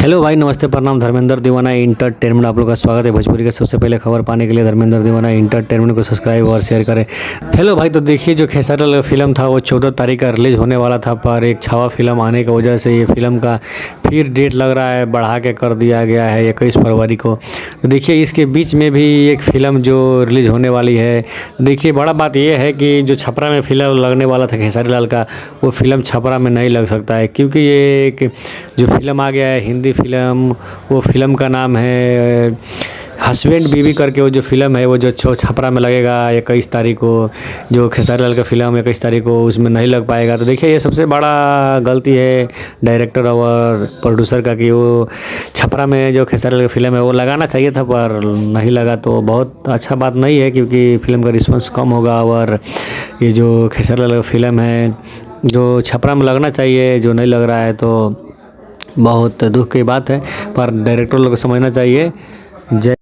Hello भाई, नमस्ते, प्रणाम। धर्मेंद्र दीवाना इंटरटेनमेंट आप लोग का स्वागत है। भोजपुरी के सबसे पहले खबर पाने के लिए धर्मेंद्र दीवाना इंटरटेनमेंट को सब्सक्राइब और शेयर करें। हेलो भाई, तो देखिए, जो खेसारी लाल फिल्म था वो 14 तारीख का रिलीज़ होने वाला था, पर एक छावा फिल्म आने की वजह से ये फिल्म का फिर डेट लग रहा है बढ़ा के कर दिया गया है 21 फरवरी को। तो देखिए, इसके बीच में भी एक फ़िल्म जो रिलीज़ होने वाली है। देखिए, बड़ा बात ये है कि जो छपरा में फिल्म लगने वाला था खेसारी लाल का, वो फिल्म छपरा में नहीं लग सकता है, क्योंकि ये एक जो फिल्म आ गया है हिंदी फिल्म, वो फिल्म का नाम है हस्बैंड बीवी करके। वो जो फिल्म है वो जो छपरा में लगेगा 21 तारीख को। जो खेसारी लाल का फिल्म 21 तारीख को उसमें नहीं लग पाएगा। तो देखिए, ये सबसे बड़ा गलती है डायरेक्टर और प्रोड्यूसर का कि वो छपरा में जो खेसारी लाल का फिल्म है वो लगाना चाहिए था, पर नहीं लगा। तो बहुत अच्छा बात नहीं है, क्योंकि फिल्म का रिस्पॉन्स कम होगा। और ये जो खेसारी लाल का फिल्म है जो छपरा में लगना चाहिए, जो नहीं लग रहा है, तो बहुत दुख की बात है। पर डायरेक्टर लोग को समझना चाहिए। जय